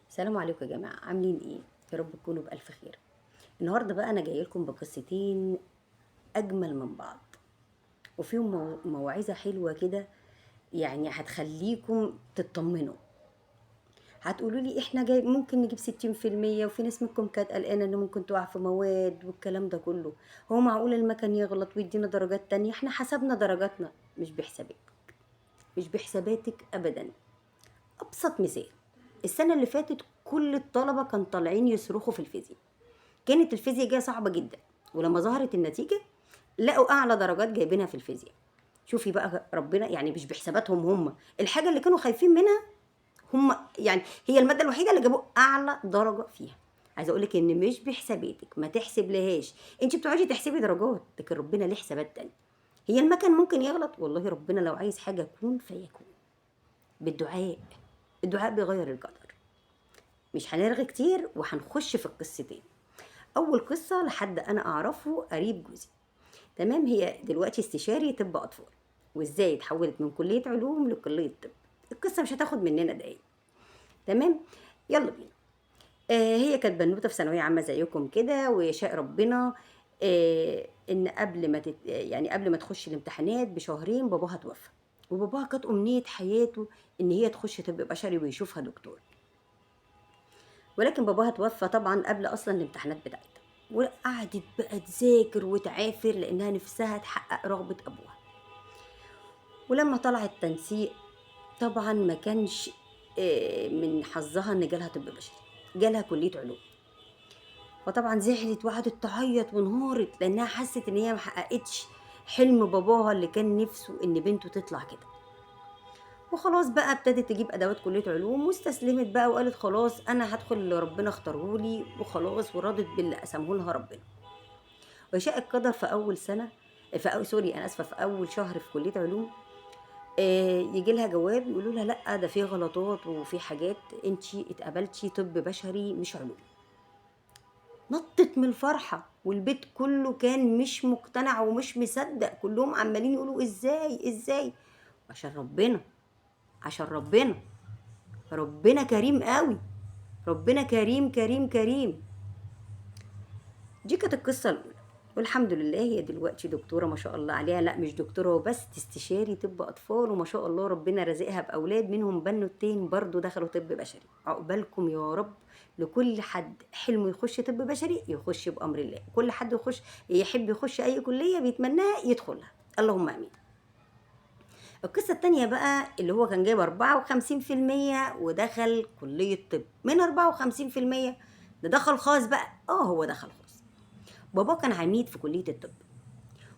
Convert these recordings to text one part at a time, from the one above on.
السلام عليكم يا جماعة، عاملين ايه؟ يا رب تكونوا بألف خير. النهاردة بقى أنا جاية لكم بقصتين أجمل من بعض، وفيهم موعظة حلوة كده، يعني هتخليكم تطمنوا. هتقولوا لي احنا جاي ممكن نجيب 60%، وفي ناس منكم كانت قلقانة ان ممكن تقع في مواد والكلام ده كله. هو معقول المكن يغلط ويدينا درجات تانية؟ احنا حسبنا درجاتنا، مش بحسابك، مش بحساباتك أبدا. أبسط مثال، السنة اللي فاتت كل الطلبة كانوا طالعين يصرخوا في الفيزياء. كانت الفيزياء جايه صعبه جدا، ولما ظهرت النتيجه لقوا اعلى درجات جايبينها في الفيزياء. شوفي بقى ربنا، يعني مش بحساباتهم هم، الحاجه اللي كانوا خايفين منها هم، يعني هي الماده الوحيده اللي جابوا اعلى درجه فيها. عايزه اقول لك ان مش بحساباتك، ما تحسب لهاش. انت بتقعدي تحسبي درجات، لكن ربنا ليه حسابات تانية. هي المكن ممكن يغلط، والله ربنا لو عايز حاجه كون فيكون. بالدعاء، الدعاء بيغير القدر. مش هنرغي كتير وهنخش في القصتين. اول قصه لحد انا اعرفه قريب جوزي، تمام؟ هي دلوقتي استشاري طب اطفال، وازاي اتحولت من كليه علوم لكليه طب. القصه مش هتاخد مننا دقايق، تمام؟ يلا بينا. هي كانت بنوته في ثانويه عامه زيكم كده، ويشاء ربنا ان قبل ما يعني قبل ما تخش الامتحانات بشهرين باباها توفى. وباباها كانت امنيه حياته ان هي تخش طب بشري ويشوفها دكتور، ولكن باباها توفى طبعا قبل اصلا الامتحانات بتاعتها. وقعدت بقى تذاكر وتعافر لانها نفسها تحقق رغبه ابوها. ولما طلع التنسيق طبعا ما كانش من حظها ان جالها طب بشري، جالها كليه علوم. فطبعا زعلت وقعدت تعيط وانهارت لانها حست ان هي ما حققتش حلم باباها اللي كان نفسه ان بنته تطلع كده. وخلاص بقى ابتدت تجيب ادوات كليه علوم واستسلمت بقى وقالت خلاص انا هدخل اللي ربنا اختارهولي وخلاص، ورضت باللي قسمه لها ربنا. ويشاء القدر في اول سنه، في أول سوري انا اسفه، في اول شهر في كليه علوم يجي لها جواب يقولوا لها لا ده في غلطات وفي حاجات، انتي اتقبلتي طب بشري مش علوم. نطت من الفرحه، والبيت كله كان مش مقتنع ومش مصدق، كلهم عمالين يقولوا ازاي ازاي. عشان ربنا، عشان ربنا، ربنا كريم قوي، ربنا كريم كريم كريم. دي كانت القصة الأولى. والحمد لله هي دلوقتي دكتورة ما شاء الله عليها، لا مش دكتورة وبس، استشاري طب أطفال، وما شاء الله ربنا رزقها بأولاد منهم بنوتين برضو دخلوا طب بشري. عقبالكم يا رب. لكل حد حلمه يخش طب بشري يخش بأمر الله، كل حد يخش يحب يخش أي كلية بيتمناها يدخلها، اللهم آمين. القصة التانية بقى اللي هو كان جايب 54% ودخل كلية طب. من 54% ده دخل خاص بقى، هو دخل خاص. بابا كان عميد في كلية الطب،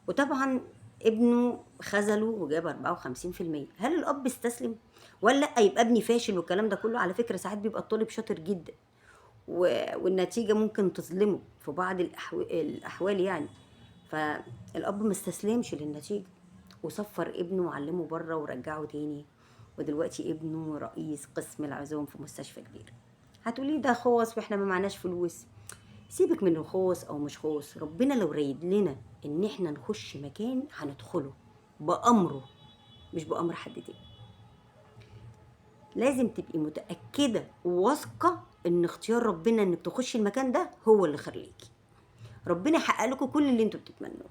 وطبعا ابنه خذله وجاب 54%. هل الأب استسلم؟ ولا لأ يبقى ابني فاشل والكلام ده كله؟ على فكرة ساعات بيبقى الطالب شاطر جدا والنتيجة ممكن تظلمه في بعض الأحوال يعني. فالأب ما استسلمش للنتيجة، وصفر ابنه وعلمه بره ورجعه تاني، ودلوقتي ابنه رئيس قسم العزوم في مستشفى كبير. هتقولي ده خاص واحنا ما معناش فلوس. سيبك من الخوص او مش خوص، ربنا لو رايد لنا ان احنا نخش مكان هندخله بامره، مش بامر حد تاني. لازم تبقي متاكده وواثقه ان اختيار ربنا انك تخشي المكان ده هو اللي خليكي. ربنا يحقق لكم كل اللي انتوا بتتمنوه.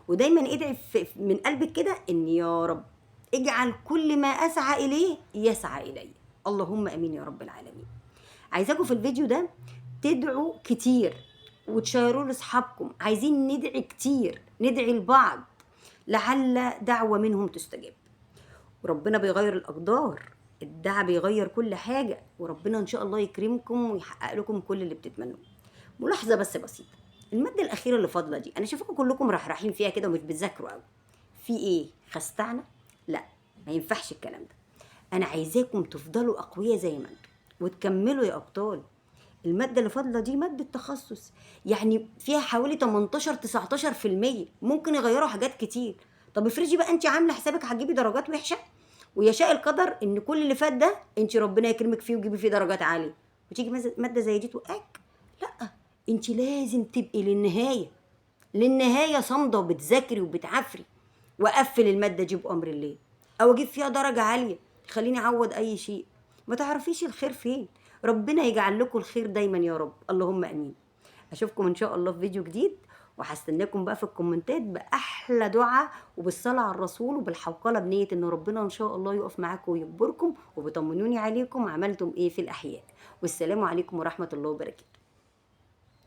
ودايما ادعي من قلبك كده ان يا رب اجعل كل ما اسعى اليه يسعى الي. اللهم امين يا رب العالمين. عايزاكم في الفيديو ده تدعوا كتير وتشيروه لاصحابكم. عايزين ندعي كتير، ندعي لبعض لعل دعوة منهم تستجاب. وربنا بيغير الأقدار، الدعاء بيغير كل حاجة، وربنا إن شاء الله يكرمكم ويحقق لكم كل اللي بتتمنوه. ملاحظة بس بسيطة، المادة الأخيرة اللي فاضلة دي أنا شايفاكم كلكم رايحين فيها كده ومش بتذاكروا قوي. في إيه؟ خستعنا؟ لا، ما ينفعش الكلام ده. أنا عايزاكم تفضلوا أقوياء زي ما انتم وتكملوا يا أبطال. المادة اللي فاضلة دي مادة تخصص، يعني فيها حوالي 18 19%، ممكن يغيروا حاجات كتير. طب افرضي بقى انت عاملة حسابك هتجيبي درجات وحشة، ويشاء القدر ان كل اللي فات ده انت ربنا يكرمك فيه وتجيبي فيه درجات عالية، وتيجي مادة زي دي توقعك. لا، انت لازم تبقي للنهاية، للنهاية صامدة وبتذاكري وبتعافري. واقفل المادة دي بأمر الله، او اجيب فيها درجة عالية خليني اعوض اي شيء. ما تعرفيش الخير فين. ربنا يجعل لكم الخير دايما يا رب، اللهم امين. اشوفكم ان شاء الله في فيديو جديد، وهستناكم بقى في الكومنتات باحلى دعاء وبالصلاه على الرسول وبالحوقله، بنيه ان ربنا ان شاء الله يقف معاكم ويجبركم، وبطمنوني عليكم عملتم ايه في الاحياء. والسلام عليكم ورحمه الله وبركاته.